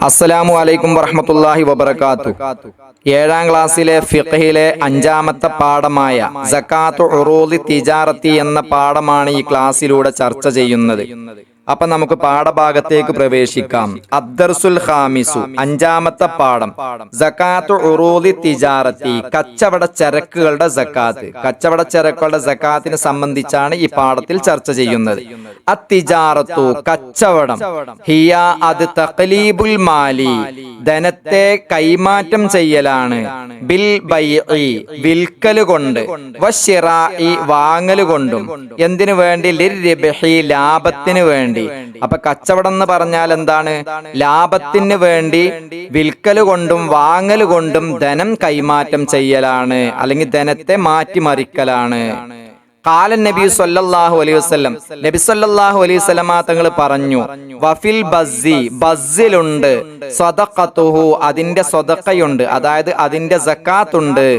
അസ്സലാമു അലൈക്കും വറഹ്മത്തുള്ളാഹി വബറകാതുഹു. 7ാം ക്ലാസ്സിലെ ഫിഖ്ഹിലെ 5ാമത്തെ പാഠമായ സകാത്തു ഉറൂദി തിജാറത്തി എന്ന പാഠമാണ് ഈ ക്ലാസ്സിലൂടെ ചർച്ച ചെയ്യുന്നത്. അപ്പൊ നമുക്ക് പാഠഭാഗത്തേക്ക് പ്രവേശിക്കാം. അദ്ദർസുൽ ഖാമിസു, 5ാമത്തെ പാഠം, സകാത്തു ഉറൂദി തിജാറത്തി, കച്ചവട ചരക്കുകളുടെ സകാത്ത്. കച്ചവട ചരക്കുകളുടെ സകാത്തിനെ സംബന്ധിച്ചാണ് ഈ പാഠത്തിൽ ചർച്ച ചെയ്യുന്നത്. അത്തിജാറത്തു, കച്ചവടം, ഹിയ, അത് തഖ്ലീബുൽ മാലി, ധനത്തെ കൈമാറ്റം ചെയ്യലാണ്, ബിൽ ബൈഇ, വിൽക്കല് കൊണ്ട്, വശിറാഇ, വാങ്ങല് കൊണ്ടും. എന്തിനു വേണ്ടി? ലിർരിബ്ഹി, ലാഭത്തിന് വേണ്ടി. അപ്പൊ കച്ചവടം എന്ന് പറഞ്ഞാൽ എന്താണ്? ലാഭത്തിന് വേണ്ടി വിൽക്കല് കൊണ്ടും വാങ്ങല് കൊണ്ടും ധനം കൈമാറ്റം ചെയ്യലാണ്, അല്ലെങ്കിൽ ധനത്തെ മാറ്റിമറിക്കലാണ്. ഖാല നബി സല്ലല്ലാഹു അലൈഹി വസല്ലം, നബി സല്ലല്ലാഹു അലൈഹി വസല്ലമ തങ്ങൾ പറഞ്ഞു, വഫിൽ ബസ്സി, ബസ്സിലുണ്ട്, സദഖത്തുഹു, അതിന്റെ സദഖയുണ്ട്, അതായത് അതിന്റെ സകാത്തുണ്ട്.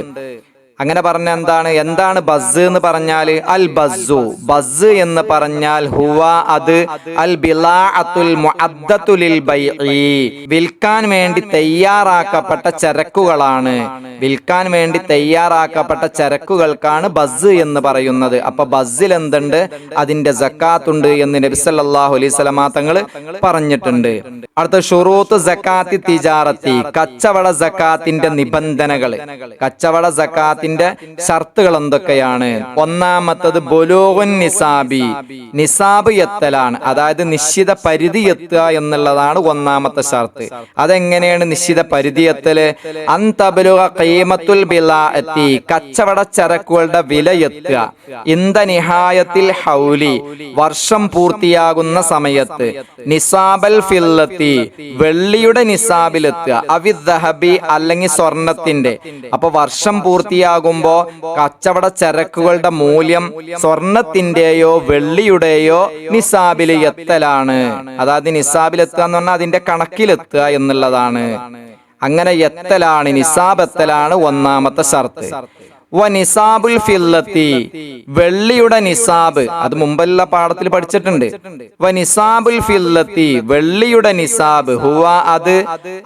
അങ്ങനെ പറഞ്ഞ എന്താണ് ബസ് എന്ന് പറഞ്ഞാൽ? അൽ ബസ്സു, ബസ് എന്ന് പറഞ്ഞാൽ ഹുവ, അത്, അൽ ബിലാഅത്തുൽ മുഅദ്ദത്തു ലിൽ ബൈഇ, വിൽക്കാൻ വേണ്ടി തയ്യാറാക്കപ്പെട്ട ചരക്കുകളാണ്. വിൽക്കാൻ വേണ്ടി തയ്യാറാക്കപ്പെട്ട ചരക്കുകൾക്കാണ് ബസ് എന്ന് പറയുന്നത്. അപ്പൊ ബസ്സിൽ എന്തുണ്ട്? അതിന്റെ സക്കാത്തുണ്ട് എന്ന് നബി സല്ലല്ലാഹു അലൈഹി വസല്ലമ തങ്ങൾ പറഞ്ഞിട്ടുണ്ട്. അടുത്ത ഷുറൂത്ത് സക്കാത്തി തിജാറത്തി, കച്ചവട സക്കാത്തിന്റെ നിബന്ധനകൾ. കച്ചവട സക്കാത്തിന്റെ ഷർത്തുകൾ എന്തൊക്കെയാണ്? ഒന്നാമത്തത് ബുലൂഗുൻ നിസാബി, നിസാബ് എത്തലാണ്, അതായത് നിശ്ചിത പരിധി എത്തുക എന്നുള്ളതാണ് ഒന്നാമത്തെ ഷർത്ത്. അതെങ്ങനെയാണ് നിശ്ചിത പരിധി എത്തല്? അൻ തബ്ലുഗ ഖീമത്തുൽ ബിലാഅത്തി, കച്ചവട ചരക്കുകളുടെ വില എത്തുക, ഇന്ദ നിഹായത്തിൽ ഹൗലി, വർഷം പൂർത്തിയാകുന്ന സമയത്ത്, നിസാബൽ ഫില്ലത്തി, വെള്ളിയുടെ നിസാബിലെത്തുക, അവിദ്ദഹബി, അല്ലെങ്കിൽ സ്വർണത്തിന്റെ. അപ്പൊ വർഷം പൂർത്തിയാകുമ്പോ കച്ചവട ചരക്കുകളുടെ മൂല്യം സ്വർണത്തിന്റെയോ വെള്ളിയുടെയോ നിസാബിൽ എത്തലാണ്. അതായത് നിസാബിലെത്തുക എന്ന് പറഞ്ഞാൽ അതിന്റെ കണക്കിലെത്തുക എന്നുള്ളതാണ്. അങ്ങനെ എത്തലാണ്, നിസാബ് എത്തലാണ് ഒന്നാമത്തെ ഷർത്ത്. വ നിസാബുൽ ഫില്ലത്തി, വെള്ളിയുടെ നിസാബ്, അത് മുമ്പല്ല പാഠത്തിൽ പഠിച്ചിട്ടുണ്ട്. വ നിസാബുൽ ഫില്ലത്തി, വെള്ളിയുടെ നിസാബ്, ഹുവ, അത്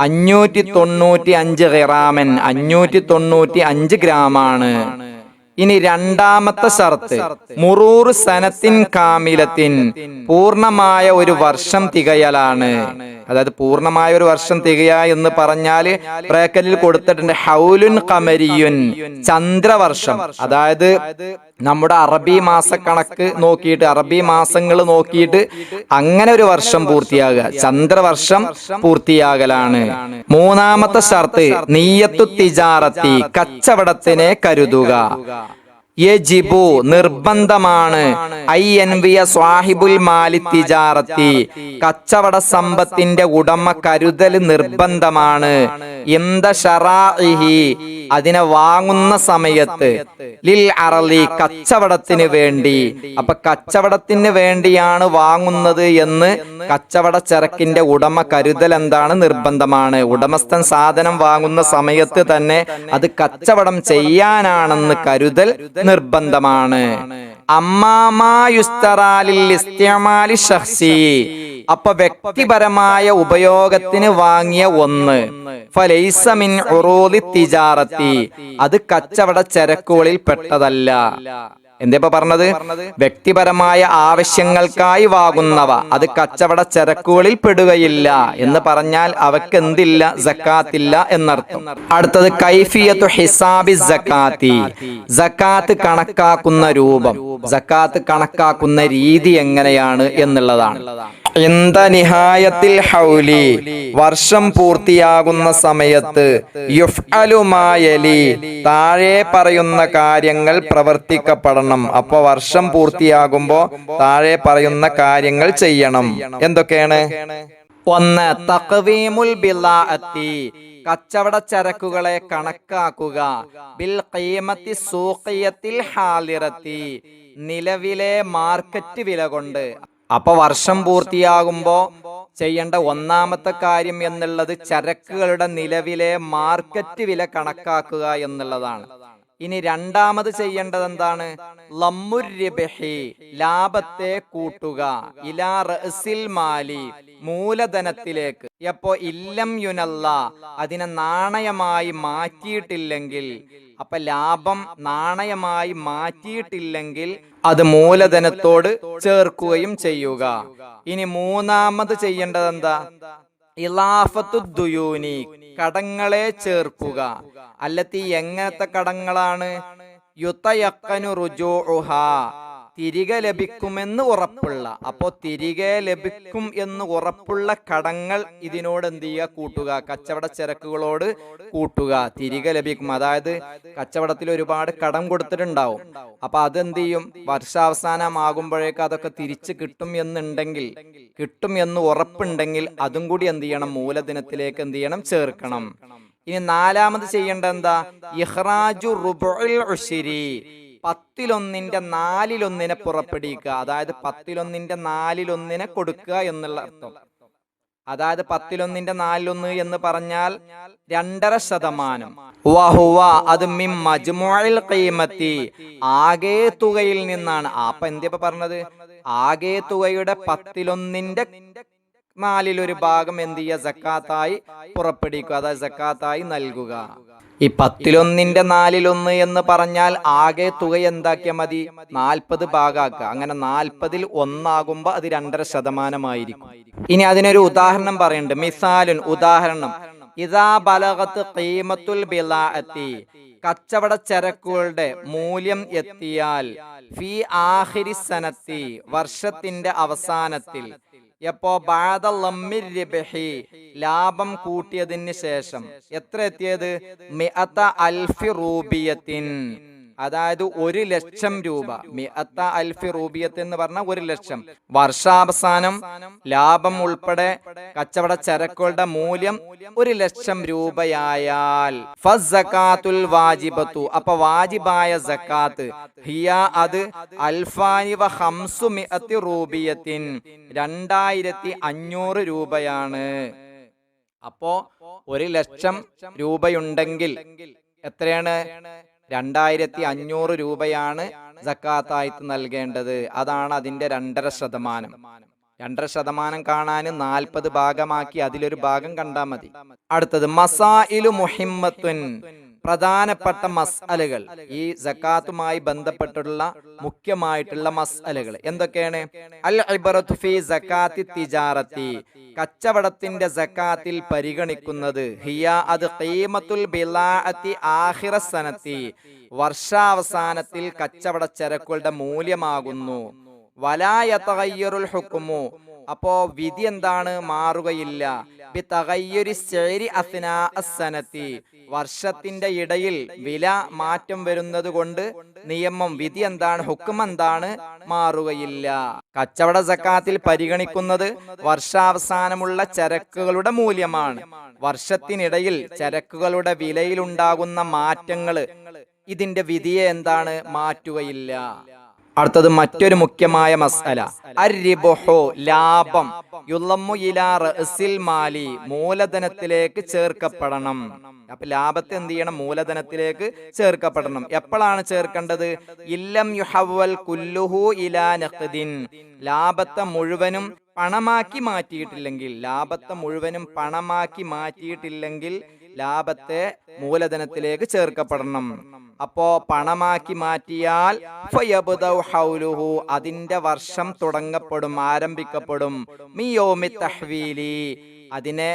595 ഗ്രാമൻ, 595 ഗ്രാമാണ്. ഇനി രണ്ടാമത്തെ ഷർത്ത്, മുറൂർ സനത്തിൻ കാമിലത്തിൻ, പൂർണ്ണമായ ഒരു വർഷം തികയലാണ്. അതായത് പൂർണ്ണമായ ഒരു വർഷം തികയ എന്ന് പറഞ്ഞാൽ ബ്രാക്കറ്റിൽ കൊടുത്തിട്ടുണ്ട് ഹൗലുൻ ഖമരിയുൻ, ചന്ദ്രവർഷം. അതായത് നമ്മുടെ അറബി മാസക്കണക്ക് നോക്കിയിട്ട്, അറബി മാസങ്ങൾ നോക്കിയിട്ട് അങ്ങനെ ഒരു വർഷം പൂർത്തിയാകുക, ചന്ദ്രവർഷം പൂർത്തിയാകലാണ്. മൂന്നാമത്തെ ഷർത്ത് നിയ്യത്തു തിജാറത്തി, കച്ചവടത്തിനെ കരുതുക. യജിബു, നിർബന്ധമാണ്, അയ്യൻവിയ സ്വാഹിബുൽ മാലി തിജാറത്തി, കച്ചവട സമ്പത്തിന്റെ ഉടമ കരുതൽ നിർബന്ധമാണ്. ഇന്ദ ശറാഇഹി, അതിനെ വാങ്ങുന്ന സമയത്ത്, ലിൽ അറളി, കച്ചവടത്തിന് വേണ്ടി. അപ്പൊ കച്ചവടത്തിന് വേണ്ടിയാണ് വാങ്ങുന്നത് എന്ന് കച്ചവട ചരക്കിന്റെ ഉടമ കരുതൽ എന്താണ്? നിർബന്ധമാണ്. ഉടമസ്ഥൻ സാധനം വാങ്ങുന്ന സമയത്ത് തന്നെ അത് കച്ചവടം ചെയ്യാനാണെന്ന് കരുതൽ നിർബന്ധമാണ്. അപ്പൊ വ്യക്തിപരമായ ഉപയോഗത്തിന് വാങ്ങിയ ഒന്ന്, ഫലൈസ മിൻ ഉറൂദി തിജാറത്തി, അത് കച്ചവട ചരക്കുകളിൽ പെട്ടതല്ല. എന്തേപ്പ പറഞ്ഞത്? വ്യക്തിപരമായ ആവശ്യങ്ങൾക്കായി വാങ്ങുന്നവ അത് കച്ചവട ചരക്കുകളിൽ പെടുകയില്ല എന്ന് പറഞ്ഞാൽ അവക്ക് എന്തില്ല? സക്കാത്തില്ല എന്നർത്ഥം. അടുത്തത് കൈഫിയത്തു ഹിസാബി സക്കാത്തി, സക്കാത്ത് കണക്കാക്കുന്ന രൂപം, സക്കാത്ത് കണക്കാക്കുന്ന രീതി എങ്ങനെയാണ് എന്നുള്ളതാണ്. ഇന്ദ നിഹായത്തിൽ ഹൗലി, വർഷം പൂർത്തിയാകുന്ന സമയത്ത്, യുഫ്അലു മാ യലി, താഴെ പറയുന്ന കാര്യങ്ങൾ പ്രവർത്തിക്കപ്പെടണം. അപ്പൊ വർഷം പൂർത്തിയാകുമ്പോ താഴെ പറയുന്ന കാര്യങ്ങൾ ചെയ്യണം. എന്തൊക്കെയാണ്? ഒന്ന്, തഖ്വീമുൽ ബിലാഅത്തി, കച്ചവട ചരക്കുകളെ കണക്കാക്കുക, ബിൽ ഖീമത്തി സൂഖിയത്തിൽ ഹാലിറത്തി, നിലവിലെ മാർക്കറ്റ് വില കൊണ്ട്. അപ്പൊ വർഷം പൂർത്തിയാകുമ്പോ ചെയ്യേണ്ട ഒന്നാമത്തെ കാര്യം എന്നുള്ളത് ചരക്കുകളുടെ നിലവിലെ മാർക്കറ്റ് വില കണക്കാക്കുക എന്നുള്ളതാണ്. ഇനി രണ്ടാമത് ചെയ്യേണ്ടത് എന്താണ്? ലമ്മുർരിബ്ഹി, ലാഭത്തെ കൂട്ടുക, ഇലാ റഅസിൽ മാലി, മൂലധനത്തിലേക്ക്. എപ്പോ ഇല്ലം യുനല്ല, അതിനെ നാണയമായി മാറ്റിയിട്ടില്ലെങ്കിൽ, അപ്പൊ ലാഭം നാണയമായി മാറ്റിയിട്ടില്ലെങ്കിൽ അത് മൂലധനത്തോട് ചേർക്കുകയും ചെയ്യുക. ഇനി മൂന്നാമത് ചെയ്യേണ്ടത് എന്താ? ഇലാഫത്തു ദുയൂനി, കടങ്ങളെ ചേർക്കുക. അല്ലത്തി, എങ്ങനത്തെ കടങ്ങളാണ്? യുതയഖനു റുജൂഉഹാ, തിരികെ ലഭിക്കുമെന്ന് ഉറപ്പുള്ള. അപ്പോ തിരികെ ലഭിക്കും എന്ന് ഉറപ്പുള്ള കടങ്ങൾ ഇതിനോട് എന്ത് ചെയ്യുക? കൂട്ടുക, കച്ചവട ചരക്കുകളോട് കൂട്ടുക. തിരികെ ലഭിക്കും, അതായത് കച്ചവടത്തിൽ ഒരുപാട് കടം കൊടുത്തിട്ടുണ്ടാവും. അപ്പൊ അതെന്ത് ചെയ്യും? വർഷാവസാനമാകുമ്പോഴേക്ക് അതൊക്കെ തിരിച്ചു കിട്ടും എന്ന് ഉറപ്പുണ്ടെങ്കിൽ അതും കൂടി എന്ത് ചെയ്യണം? മൂലധനത്തിലേക്ക് എന്ത് ചെയ്യണം? ചേർക്കണം. ഇനി നാലാമത് ചെയ്യേണ്ടത് എന്താ? ഇഖ്റാജു റുബുൽ ഉശ്രി, 1/4 പുറപ്പെടുവിക്കുക. അതായത് 1/4 കൊടുക്കുക എന്നുള്ള അർത്ഥം. അതായത് 1/4 എന്ന് പറഞ്ഞാൽ 2.5%. വഹുവ, അത് മിൻ മജ്മുഉൽ ഖീമത്തി, ആകെ തുകയിൽ നിന്നാണ്. അപ്പൊ എന്തിപ്പോ പറഞ്ഞത്? ആകെ തുകയുടെ 1/4 ഭാഗം എന്ത് ചെയ്യുക? സക്കാത്തായി പുറപ്പെടുവിക്കുക, അതായത് സക്കാത്തായി നൽകുക. ഈ 1/4 എന്ന് പറഞ്ഞാൽ ആകെ തുക എന്താക്കിയാൽ മതി? 40 ഭാഗാക്കുക. അങ്ങനെ 40-ൽ 1 അത് 2.5% ഇനി അതിനൊരു ഉദാഹരണം പറയുന്നുണ്ട്. മിസാലുൻ, ഉദാഹരണം. ഇദാ ബലഗത്ത് ഖീമത്തുൽ ബിലാഅത്തി, കച്ചവട ചരക്കുകളുടെ മൂല്യം എത്തിയാൽ, ഫി ആഖിരി സനത്തി, വർഷത്തിന്റെ അവസാനത്തിൽ. എപ്പോ? ബഅദ ലമ്മിർ റിബ്ഹി, ലാഭം കൂട്ടിയതിന് ശേഷം. എത്ര എത്തിയത്? 100,000 റൂബിയത്തിൻ, അതായത് 1,00,000 രൂപ. 100,000 റൂബിയത്ത് എന്ന് പറഞ്ഞാൽ 1,00,000. വർഷാവസാനം ലാഭം ഉൾപ്പെടെ കച്ചവട ചരക്കുകളുടെ മൂല്യം 1,00,000 രൂപയായാൽ, ഫസ്സകാത്തുൽ വാജിബത്തു, അപ്പൊ വാജിബായ സക്കാത്ത്, ഹിയ, അത് 2,500 റൂബിയത്തിൻ, 2,500 രൂപയാണ്. അപ്പോ 1,00,000 രൂപയുണ്ടെങ്കിൽ എത്രയാണ്? 2,500 രൂപയാണ് സക്കാത്തായിട്ട് നൽകേണ്ടത്. അതാണ് അതിന്റെ 2.5%. 2.5% കാണാൻ 40 ഭാഗമാക്കി അതിലൊരു ഭാഗം കണ്ടാൽ മതി. അടുത്തത് മസായിലു മുഹിമ്മത്തുൻ, പ്രധാനപ്പെട്ട മസ്അലകൾ. ഈ സക്കാത്തുമായി ബന്ധപ്പെട്ടുള്ള മുഖ്യമായിട്ടുള്ള മസ്അലകൾ എന്തൊക്കെയാണ്? അൽ ഇബ്റത്തു ഫീ സക്കാത്തി തിജാറത്തി, കച്ചവടത്തിന്റെ സക്കാത്തിൽ പരിഗണിക്കുന്നത്, ഹിയ, അത് ഖീമത്തുൽ ബിലാഅത്തി ആഖിറ സനത്തി, വർഷാവസാനത്തിൽ കച്ചവട ചരക്കുകളുടെ മൂല്യമാകുന്നു. വലാ യതഗയ്യറുൽ ഹുക്മു, അപ്പോ വിധി എന്താണ്? മാറുകയില്ല. ബിതഗയ്യുരി സഅരി അസ്നാ അസ്സനത്തി, വർഷത്തിന്റെ ഇടയിൽ വില മാറ്റം വരുന്നത് കൊണ്ട് നിയമം, വിധി എന്താണ്? ഹുക്ം എന്താണ്? മാറുകയില്ല. കച്ചവട സക്കാത്തിൽ പരിഗണിക്കുന്നത് വർഷാവസാനമുള്ള ചരക്കുകളുടെ മൂല്യമാണ്. വർഷത്തിനിടയിൽ ചരക്കുകളുടെ വിലയിലുണ്ടാകുന്ന മാറ്റങ്ങള് ഇതിന്റെ വിധിയെ എന്താണ്? മാറ്റുകയില്ല. അടുത്തത് മറ്റൊരു മുഖ്യമായ മസ്അല, അർരിബുഹു, ലാഭം, യുളമ്മു ഇലാ റഅസിൽ മാലി, മൂലധനത്തിലേക്ക് ചേർക്കപ്പെടണം. അപ്പൊ ലാഭത്തെ എന്ത് ചെയ്യണം? മൂലധനത്തിലേക്ക് ചേർക്കപ്പെടണം. എപ്പോഴാണ് ചേർക്കേണ്ടത്? ഇല്ലം യുഹവ്വൽ കുല്ലുഹു ഇലാ നഖദിൻ, ലാഭത്തെ മുഴുവനും പണമാക്കി മാറ്റിയിട്ടില്ലെങ്കിൽ, ലാഭത്തെ മൂലധനത്തിലേക്ക് ചേർക്കപ്പെടണം. അപ്പോ പണമാക്കി മാറ്റിയാൽ ഫയബ്ദഉ ഹൗലുഹു, അതിന്റെ വർഷം തുടങ്ങപ്പെടും, ആരംഭിക്കപ്പെടും. മിയോമി തഹ്വീലി, അതിനെ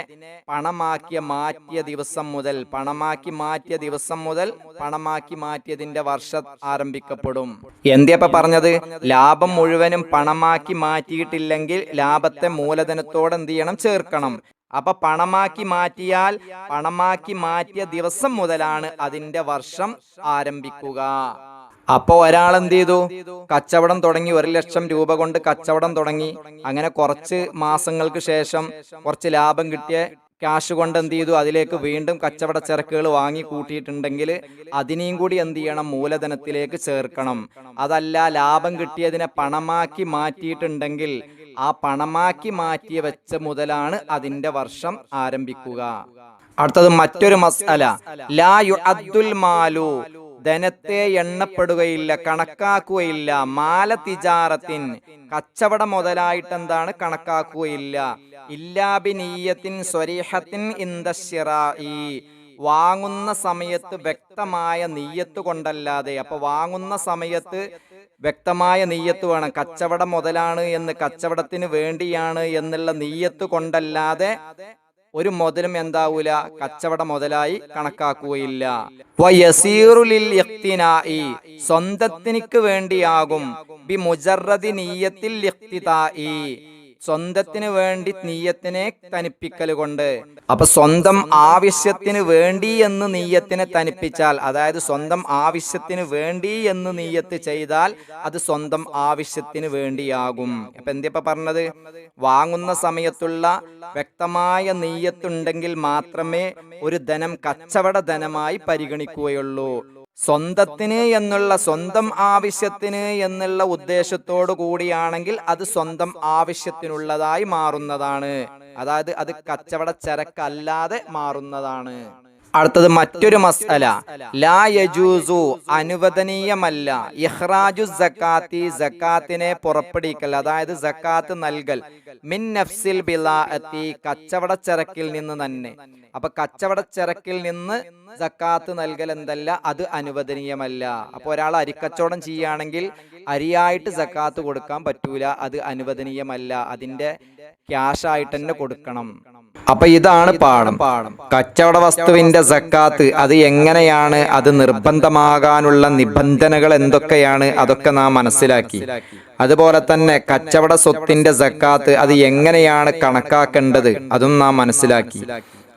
പണമാക്കി മാറ്റിയ ദിവസം മുതൽ പണമാക്കി മാറ്റിയതിന്റെ വർഷം ആരംഭിക്കപ്പെടും. എന്തിയപ്പ പറഞ്ഞത്? ലാഭം മുഴുവനും പണമാക്കി മാറ്റിയിട്ടില്ലെങ്കിൽ ലാഭത്തെ മൂലധനത്തോടെ എന്ത് ചെയ്യണം? ചേർക്കണം. അപ്പൊ പണമാക്കി മാറ്റിയാൽ പണമാക്കി മാറ്റിയ ദിവസം മുതലാണ് അതിന്റെ വർഷം ആരംഭിക്കുക. അപ്പൊ ഒരാൾ എന്ത് ചെയ്തു? കച്ചവടം തുടങ്ങി, 1,00,000 രൂപ കൊണ്ട് കച്ചവടം തുടങ്ങി. അങ്ങനെ കുറച്ച് മാസങ്ങൾക്ക് ശേഷം കുറച്ച് ലാഭം കിട്ടിയ ക്യാഷ് കൊണ്ട് എന്ത് ചെയ്തു? അതിലേക്ക് വീണ്ടും കച്ചവട ചരക്കുകൾ വാങ്ങി കൂട്ടിയിട്ടുണ്ടെങ്കിൽ അതിനെയും കൂടി എന്ത് ചെയ്യണം? മൂലധനത്തിലേക്ക് ചേർക്കണം. അതല്ല, ലാഭം കിട്ടിയതിനെ പണമാക്കി മാറ്റിയിട്ടുണ്ടെങ്കിൽ ആ പണമാക്കി മാറ്റി വെച്ച മുതലാണ് അതിന്റെ വർഷം ആരംഭിക്കുക. അടുത്തത് മറ്റൊരു മസ്അല, ലാ യുഅദ്ദുൽ മാലു ധനത്തെ എണ്ണപ്പെടുകയില്ല, കണക്കാക്കുകയില്ല. മാല തിജാറത്തിൻ, കച്ചവട മുതലായിട്ട് എന്താണ് കണക്കാക്കുകയില്ല. ഇല്ലാബി നീയത്തിൻ സ്വരീഹത്തിൻ ഇൻദശ്ശിറാഇ, വാങ്ങുന്ന സമയത്ത് വ്യക്തമായ നീയത്ത് കൊണ്ടല്ലാതെ. അപ്പൊ വാങ്ങുന്ന സമയത്ത് വ്യക്തമായ നീയത്ത് വേണം. കച്ചവടം മുതലാണ് എന്ന്, കച്ചവടത്തിന് വേണ്ടിയാണ് എന്നുള്ള നീയത്ത് കൊണ്ടല്ലാതെ ഒരു മുതലും എന്താവൂല, കച്ചവട മുതലായി കണക്കാക്കുകയില്ല. വയസീറുലിൽ ഇഖ്തിനാഇ, സ്വന്തത്തിനിക്ക് വേണ്ടിയാകും. ബി മുജറദി നീയത്തിൽ ഇഖ്തിതാഇ, സ്വന്തത്തിന് വേണ്ടി നീയത്തിനെ തനിപ്പിക്കൽ കൊണ്ട്. അപ്പൊ സ്വന്തം ആവശ്യത്തിന് വേണ്ടി എന്ന് നീയത്തിനെ തനിപ്പിച്ചാൽ, അതായത് സ്വന്തം ആവശ്യത്തിന് വേണ്ടി എന്ന് നീയത്ത് ചെയ്താൽ അത് സ്വന്തം ആവശ്യത്തിന് വേണ്ടിയാകും. അപ്പൊ എന്തിപ്പ പറഞ്ഞത്, വാങ്ങുന്ന സമയത്തുള്ള വ്യക്തമായ നീയത്തുണ്ടെങ്കിൽ മാത്രമേ ഒരു ധനം കച്ചവട ധനമായി പരിഗണിക്കുകയുള്ളൂ. സ്വന്തത്തിന് എന്നുള്ള, സ്വന്തം ആവശ്യത്തിന് എന്നുള്ള ഉദ്ദേശത്തോടു കൂടിയാണെങ്കിൽ അത് സ്വന്തം ആവശ്യത്തിനുള്ളതായി മാറുന്നതാണ്. അതായത് അത് കച്ചവട ചരക്കല്ലാതെ മാറുന്നതാണ്. അടുത്തത് മറ്റൊരു മസ്അല, ലാ യജൂസു, അനുവദനീയമല്ല. ഇഖ്റാജു സക്കാത്തി, സക്കാത്തിനെ പുറപ്പെടുവിക്കൽ, അതായത് സക്കാത്ത് നൽകൽ. മിൻ നഫ്സിൽ ബിലാഅത്തി, കച്ചവട ചരക്കിൽ നിന്ന് തന്നെ. അപ്പൊ കച്ചവട ചരക്കിൽ നിന്ന് സക്കാത്ത് നൽകൽ എന്തല്ല, അത് അനുവദനീയമല്ല. അപ്പൊ ഒരാൾ അരിക്കച്ചവടം ചെയ്യുകയാണെങ്കിൽ അരിയായിട്ട് സക്കാത്ത് കൊടുക്കാൻ പറ്റൂല, അത് അനുവദനീയമല്ല. അതിന്റെ ക്യാഷായിട്ട് തന്നെ കൊടുക്കണം. അപ്പൊ ഇതാണ് പാഠം. കച്ചവട വസ്തുവിന്റെ സക്കാത്ത് അത് എങ്ങനെയാണ്, അത് നിർബന്ധമാകാനുള്ള നിബന്ധനകൾ എന്തൊക്കെയാണ്, അതൊക്കെ നാം മനസ്സിലാക്കി. അതുപോലെ തന്നെ കച്ചവട സ്വത്തിന്റെ സക്കാത്ത് അത് എങ്ങനെയാണ് കണക്കാക്കേണ്ടത്, അതും നാം മനസ്സിലാക്കി.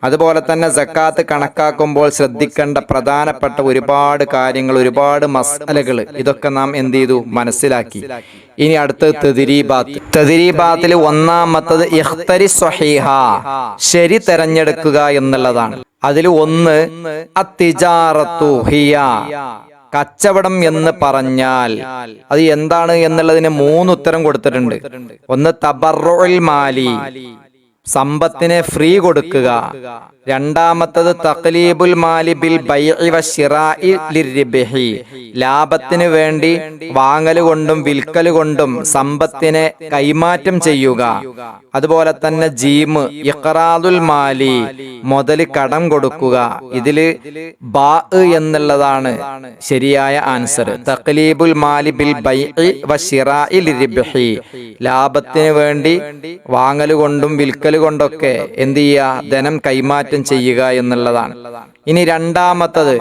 അതുപോലെ തന്നെ സക്കാത്ത് കണക്കാക്കുമ്പോൾ ശ്രദ്ധിക്കേണ്ട പ്രധാനപ്പെട്ട ഒരുപാട് കാര്യങ്ങൾ, ഒരുപാട് മസ്അലകൾ, ഇതൊക്കെ നാം എന്ത് ചെയ്തു, മനസ്സിലാക്കി. ഇനി അടുത്തത് തദ്രീബാത്ത്. തദ്രീബാത്തിൽ ഒന്നാമത്തത് ഇഖ്തരി സ്വഹീഹ, ശരി തെരഞ്ഞെടുക്കുക എന്നുള്ളതാണ്. അതിൽ ഒന്ന് അത്തിജാറത്തു ഹിയ, കച്ചവടം എന്ന് പറഞ്ഞാൽ അത് എന്താണ് എന്നുള്ളതിന് 3 ഉത്തരം കൊടുത്തിട്ടുണ്ട്. ഒന്ന് തബർറുൽ മാലി, സമ്പത്തിനെ ഫ്രീ കൊടുക്കുക. രണ്ടാമത്തത് തഖ്ലീബുൽ മാലി ബിൽ ബൈഇ വശിറാഇ ലിർരിബ്ഹി, ലാഭത്തിന് വേണ്ടി വാങ്ങൽ കൊണ്ടും വിൽക്കൽ കൊണ്ടും സമ്പത്തിനെ കൈമാറ്റം ചെയ്യുക. അതുപോലെ തന്നെ ജീമ് ഇഖ്റാദുൽ മാലി, മുതൽ കടം കൊടുക്കുക. ഇതില് ബാ എന്നുള്ളതാണ് ശരിയായ ആൻസർ. തഖ്ലീബുൽ മാലി ബിൽ ബൈഇ വശിറാഇ ലിർരിബ്ഹി, ലാഭത്തിന് വേണ്ടി വാങ്ങൽ കൊണ്ടും വിൽക്കൽ കൊണ്ടൊക്കെ എന്ത് ചെയ്യുക, ധനം കൈമാറ്റം ചെയ്യുക എന്നുള്ളതാണ്. ഇനി രണ്ടാമത്തത്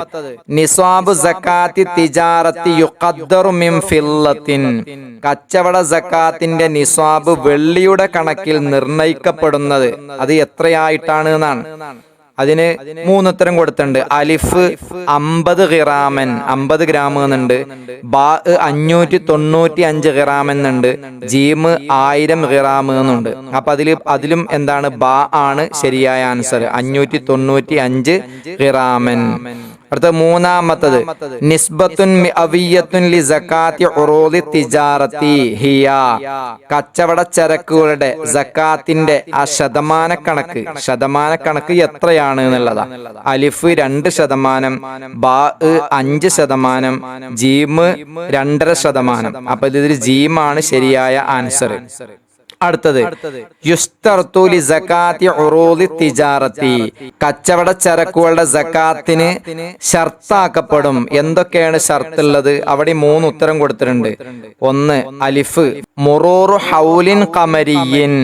നിസ്വാബു സക്കാത്തി തിജാറത്തി യുഖദ്ദറു മിൻ ഫില്ലത്തിൻ, കച്ചവട സക്കാത്തിന്റെ നിസ്വാബ് വെള്ളിയുടെ കണക്കിൽ നിർണയിക്കപ്പെടുന്നത് അത് എത്രയായിട്ടാണ് എന്നാണ്. അതിന് 3 ഉത്തരം കൊടുത്തിട്ടുണ്ട്. അലിഫ് 50 ഖിറാമൻ, 50 ഗ്രാം എന്നുണ്ട്. ബാ 595 ഖിറാം എന്നുണ്ട്. ജീമ് 1000 ഖിറാം എന്നുണ്ട്. അപ്പൊ അതിലും എന്താണ്, ബാ ആണ് ശരിയായ ആൻസർ, 595 ഖിറാമൻ. അടുത്ത മൂന്നാമത്തത് നിസ്ബത്തുൻ മിഅവിയ്യത്തുൻ ലി സകാത്തി ഉറൂദി തിജാറത്തി ഹിയ, കച്ചവട ചരക്കുകളുടെ സക്കാത്തിന്റെ ആ ശതമാനക്കണക്ക് എത്രയാണ് എന്നുള്ളതാ. അലിഫ് 2%, ബാ 5%, ജീമ് 2.5%. അപ്പൊ ഇതിൽ ജീമാണ് ശരിയായ ആൻസർ. അടുത്തത് യുസ്തർതു ലി സകാത്തി ഉറൂദി തിജാറത്തി, കച്ചവട ചരക്കുകളുടെ സക്കാത്തിന് ഷർത്താക്കപ്പെടും. എന്തൊക്കെയാണ് ഷർത്തുള്ളത്? അവിടെ 3 ഉത്തരം കൊടുത്തിട്ടുണ്ട്. ഒന്ന് അലിഫ് മുറൂറു ഹൗലിൻ ഖമരിയിൻ,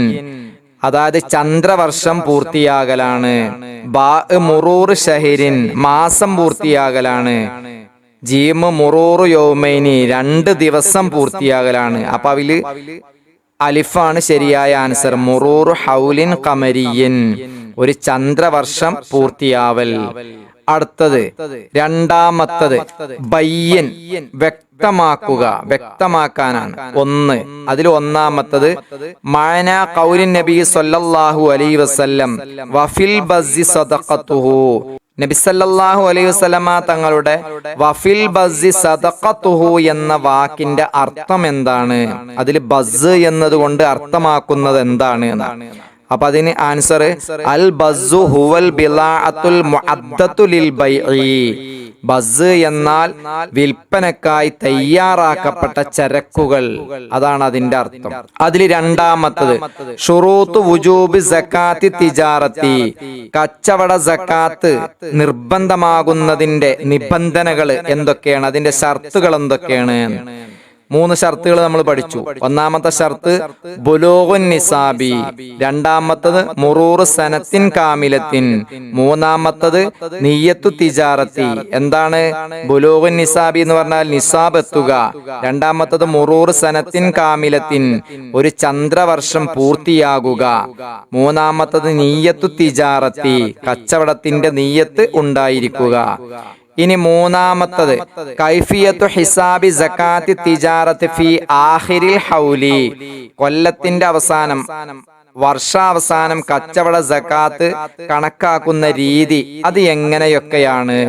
അതായത് ചന്ദ്രവർഷം പൂർത്തിയാകലാണ്. ബാ മുറൂറ് ഷഹരിൻ, മാസം പൂർത്തിയാകലാണ്. ജീമ് മുറൂറു യൗമൈനി, 2 ദിവസം പൂർത്തിയാകലാണ്. അപ്പൊ അതില് അലിഫാണ് ശരിയായ ആൻസർ. മുറൂറു ഹൗലിൻ ഖമരിയിൻ, ഒരു ചന്ദ്രവർഷം പൂർത്തിയാവൽ. അടുത്തത് രണ്ടാമത്തത് ബയ്യൻ, വ്യക്തമാക്കുക, വ്യക്തമാക്കാനാണ്. അതിൽ ഒന്നാമത്തത് മഅന ഖൗലിൻ നബി സല്ലല്ലാഹു അലൈഹി വസല്ലം വഫിൽ ബസ്സി സദഖത്തുഹു, നബി സല്ലല്ലാഹു അലൈഹി വസല്ലമ തങ്ങളുടെ വഫിൽ ബസ്സി സദഖത്തുഹു എന്ന വാക്കിന്റെ അർത്ഥം എന്താണ്? അതിൽ ബസ് എന്നതുകൊണ്ട് അർത്ഥമാക്കുന്നത് എന്താണ് എന്നാണ്. അപ്പൊ അതിന് ആൻസർ അൽ ബസ്സു ഹുവൽ ബിലാഅത്തുൽ മുഅദ്ദത്തു ലിൽ ബൈഇ, ബസ് എന്നാൽ വിൽപ്പനക്കായി തയ്യാറാക്കപ്പെട്ട ചരക്കുകൾ, അതാണ് അതിന്റെ അർത്ഥം. അതിൽ രണ്ടാമത്തത് ഷുറൂത്ത് വുജൂബി സക്കാത്തി തിജാറത്തി, കച്ചവട സക്കാത്ത് നിർബന്ധമാകുന്നതിന്റെ നിബന്ധനകൾ എന്തൊക്കെയാണ്, അതിന്റെ ഷർത്തുകൾ എന്തൊക്കെയാണ്? 3 ഷർത്തുകൾ നമ്മൾ പഠിച്ചു. ഒന്നാമത്തെ ഷർത്ത് ബുലൂഗുൻ നിസാബി, രണ്ടാമത്തത് മുറൂർ സനത്തിൻ കാമിലത്തിൻ, മൂന്നാമത്തത് നിയ്യത്തു തിജാറത്തി. എന്താണ് ബുലൂഗുൻ നിസാബി എന്ന് പറഞ്ഞാൽ നിസാബ് എത്തുക, രണ്ടാമത്തത് മുറൂർ സനത്തിൻ കാമിലത്തിൻ, ഒരു ചന്ദ്രവർഷം പൂർത്തിയാകുക, മൂന്നാമത്തത് നിയ്യത്തു തിജാറത്തി, കച്ചവടത്തിന്റെ നിയ്യത്ത് ഉണ്ടായിരിക്കുക. ഇനി മൂന്നാമത്തത് കൈഫിയത്തു ഹിസാബി സക്കാത്തി തിജാറത്ത് ഫി ആഖിരിൽ ഹൗലി, കൊല്ലത്തിന്റെ അവസാനം വർഷാവസാനം കച്ചവട സക്കാത്ത് കണക്കാക്കുന്ന രീതി അത് എങ്ങനെയൊക്കെയാണ്?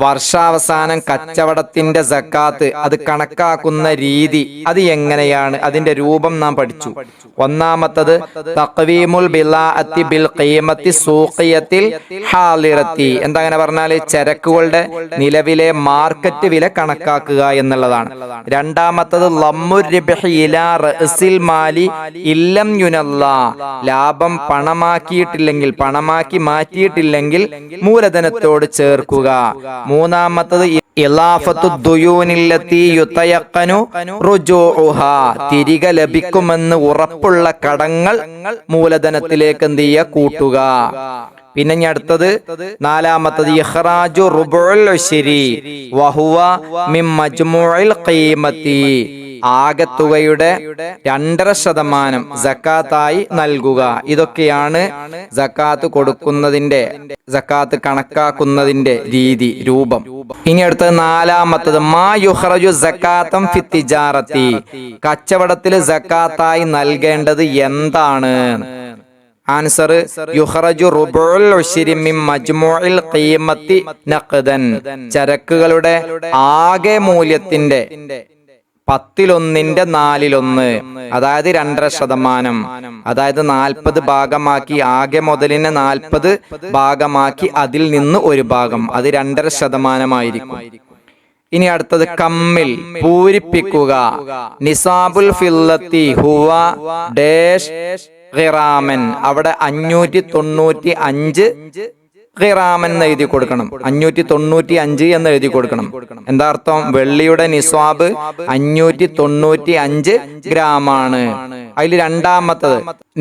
വർഷാവസാനം കച്ചവടത്തിന്റെ സക്കാത്ത് അത് കണക്കാക്കുന്ന രീതി അത് എങ്ങനെയാണ്? അതിന്റെ രൂപം നാം പഠിച്ചു. ഒന്നാമത്തത് തഖ്വീമുൽ ബിലാഅത്തി ബിൽ ഖീമത്തി സൂഖിയത്തിൽ ഹാലിറത്തി. എന്താ അങ്ങനെ പറഞ്ഞാൽ ചരക്കുകളുടെ നിലവിലെ മാർക്കറ്റ് വില കണക്കാക്കുക എന്നുള്ളതാണ്. രണ്ടാമത്തത് ലമ്മുർ റിബ്ഹി ഇലാ റഅസിൽ മാലി ഇല്ലം യുനല്ലാ, ലാഭം പണമാക്കിയിട്ടില്ലെങ്കിൽ, പണമാക്കി മാറ്റിയിട്ടില്ലെങ്കിൽ മൂലധനത്തോട് ചേർക്കുക. മൂന്നാമത്തത് ഇളാഫത്തു ദുയൂനില്ലത്തി യുതയഖനു റുജൂഉഹാ, തിരികെ ലഭിക്കുമെന്ന് ഉറപ്പുള്ള കടങ്ങൾ മൂലധനത്തിലേക്ക് എന്ത് ചെയ്യുക, കൂട്ടുക. പിന്നെ അടുത്തത് നാലാമത്തത് ഇഖ്റാജു റുബുൽ ഉശ്രി വഹുവ മിൻ മജ്മുഉൽ ഖീമത്തി, ആകത്തുകയുടെ 2.5% സക്കാത്തായി നൽകുക. ഇതൊക്കെയാണ് സക്കാത്ത് കൊടുക്കുന്നതിന്റെ, സക്കാത്ത് കണക്കാക്കുന്നതിന്റെ രീതി, രൂപം. ഇനി അടുത്തത് നാലാമത്തത് മാ യുഖ്റജു സക്കാത്തം ഫി തിജാറത്തി, കച്ചവടത്തിൽ സക്കാത്തായി നൽകേണ്ടത് എന്താണ്? ആൻസർ യുഖ്റജു റുബുൽ ഉശ്രി മിൻ മജ്മുഉൽ ഖീമത്തി നഖ്ദൻ, ചരക്കുകളുടെ ആകെ മൂല്യത്തിന്റെ 1/4, അതായത് 2.5%, അതായത് 40 ഭാഗമാക്കി, ആകെ മുതലിനെ 40 ഭാഗമാക്കി അതിൽ നിന്ന് 1 ഭാഗം, അത് 2.5% ഇനി അടുത്തത് കമ്മിൽ, പൂരിപ്പിക്കുക. നിസാബുൽ ഫില്ലത്തി ഹുവ ഡാഷ് ഖിറാമൻ, അവിടെ 595 ഖിറാമൻ എന്ന് എഴുതി കൊടുക്കണം, 595 എന്ന് എഴുതി കൊടുക്കണം. എന്താ അർത്ഥം? വെള്ളിയുടെ നിസ്വാബ് 595 ഗ്രാമാണ്. അതിൽ രണ്ടാമത്തത്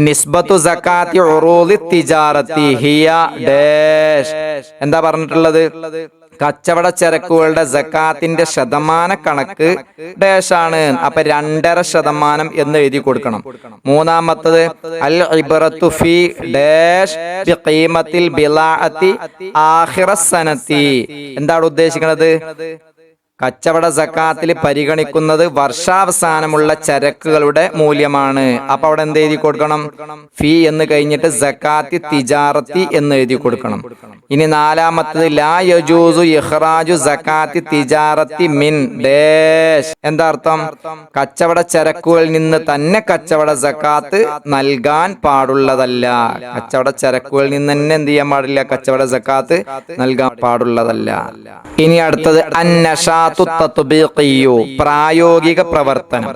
നിസ്ബത്തു സക്കാത്തി ഉറൂദി തിജാറത്തി ഹിയ ഡാഷ്, എന്താ പറഞ്ഞിട്ടുള്ളത്? കച്ചവട ചരക്കുകളുടെ സക്കാത്തിന്റെ ശതമാന കണക്ക് ഡാഷാണ്, അപ്പൊ 2.5% എന്ന് എഴുതി കൊടുക്കണം. മൂന്നാമത്തത് അൽ ഇബ്റത്തു ഫി ഡാഷ് ബി ഖീമത്തിൽ ബിലാഅത്തി ആഖിറ സനത്തി, എന്താണ് ഉദ്ദേശിക്കുന്നത്? കച്ചവട സക്കാത്തിൽ പരിഗണിക്കുന്നത് വർഷാവസാനമുള്ള ചരക്കുകളുടെ മൂല്യമാണ്. അപ്പൊ അവിടെ എന്ത് എഴുതി കൊടുക്കണം? ഫീ എന്ന് കഴിഞ്ഞിട്ട് സക്കാത്തി തിജാറത്തി എന്ന് എഴുതി കൊടുക്കണം. ഇനി നാലാമത്തത് ലാ യജൂസു ഇഖ്റാജു സക്കാത്തി തിജാറത്തി മിൻ ഡാഷ്, എന്താ അർത്ഥം? കച്ചവട ചരക്കുകളിൽ നിന്ന് തന്നെ കച്ചവട സക്കാത്ത് നൽകാൻ പാടുള്ളതല്ല. കച്ചവട ചരക്കുകളിൽ നിന്ന് തന്നെ എന്ത് ചെയ്യാൻ പാടില്ല? കച്ചവട സക്കാത്ത് നൽകാൻ പാടുള്ളതല്ല. ഇനി അടുത്തത് അന്നഷാ പ്രായോഗിക പ്രവർത്തനം.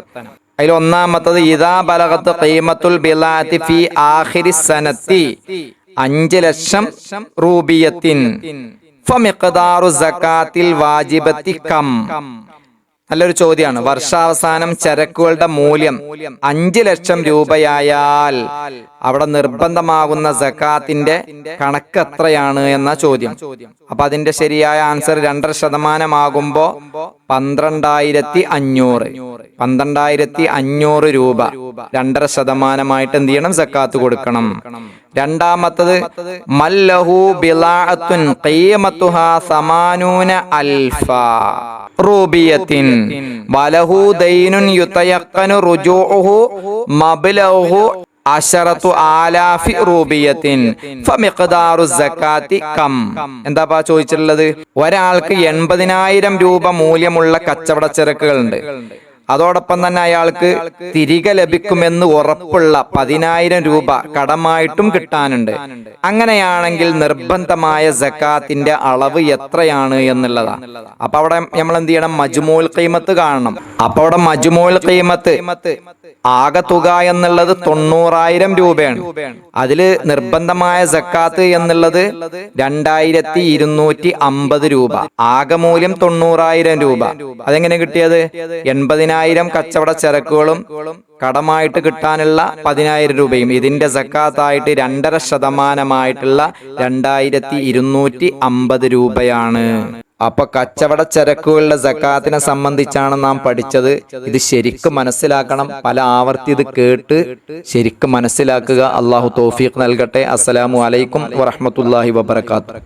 അതിൽ ഒന്നാമത്തത് ഇദാ ബലഗത്ത് ഖീമത്തുൽ ബിലാഅത്തി ഫി ആഖിരി സനത്തി 5 ലക്ഷം റൂബിയത്തിൻ ഫമിഖ്ദാറു സക്കാത്തിൽ വാജിബത്തി കം. നല്ലൊരു ചോദ്യമാണ്. വർഷാവസാനം ചരക്കുകളുടെ മൂല്യം 5 ലക്ഷം രൂപയായാൽ അവിടെ നിർബന്ധമാകുന്ന സക്കാത്തിന്റെ കണക്ക് എത്രയാണ് എന്ന ചോദ്യം. അപ്പൊ അതിന്റെ ശരിയായ ആൻസർ 2.5% ആകുമ്പോ 12,500. 12,500 രൂപ 2.5% എന്ത് ചെയ്യണം? സക്കാത്ത് കൊടുക്കണം. രണ്ടാമത്തത് മല്ലഹു ബിലാഅത്തുൻ ഖീമത്തുഹാ 80,000 റൂബിയത്തിൻ വലഹു ദൈനുൻ യുതയഖനു റുജൂഉഹു മബ്ലഗുഹു 10,000 റൂബിയത്തിൻ ഫമിഖ്ദാറു സക്കാത്തി കം. എന്താ ചോദിച്ചിട്ടുള്ളത്? ഒരാൾക്ക് 80,000 രൂപ മൂല്യമുള്ള കച്ചവട ചരക്കുകളുണ്ട്. അതോടൊപ്പം തന്നെ അയാൾക്ക് തിരികെ ലഭിക്കുമെന്ന് ഉറപ്പുള്ള 10,000 രൂപ കടമായിട്ടും കിട്ടാനുണ്ട്. അങ്ങനെയാണെങ്കിൽ നിർബന്ധമായ സക്കാത്തിന്റെ അളവ് എത്രയാണ് എന്നുള്ളതാ. അപ്പൊ അവിടെ നമ്മൾ എന്ത് ചെയ്യണം? മജ്മൂൽ ഖീമത്ത് കാണണം. അപ്പൊ അവിടെ മജ്മൂൽ ഖീമത്ത് ആകെ തുക എന്നുള്ളത് 90,000 രൂപയാണ്. അതില് നിർബന്ധമായ സക്കാത്ത് എന്നുള്ളത് 2,250 രൂപ. ആകെ മൂല്യം 90,000 രൂപ. അതെങ്ങനെ കിട്ടിയത്? 80,000 കച്ചവട ചരക്കുകളും കടമായിട്ട് കിട്ടാനുള്ള 10,000 രൂപയും ഇതിന്റെ സക്കാത്തായിട്ട് 2.5% 2,250 രൂപയാണ്. അപ്പൊ കച്ചവട ചരക്കുകളുടെ സക്കാത്തിനെ സംബന്ധിച്ചാണ് നാം പഠിച്ചത്. ഇത് ശരിക്കും മനസ്സിലാക്കണം. പല ആവർത്തി ഇത് കേട്ട് ശരിക്കും മനസ്സിലാക്കുക. അള്ളാഹു തൗഫീഖ് നൽകട്ടെ. അസ്സലാമു അലൈക്കും വറഹ്മത്തുള്ളാഹി വബറകാതുഹു.